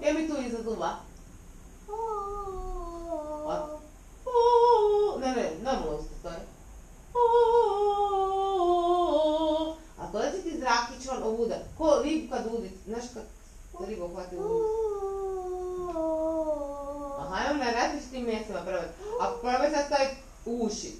Je mi tu iza zuba? Ne, normalno usta stoje. A to je si ti zrakičan ovuda. Ko ribu kad udi, znaš kad ribu hvati uvuda? Aha, imam na različitim mjestima probati. Ako probaj sad staviti u uši.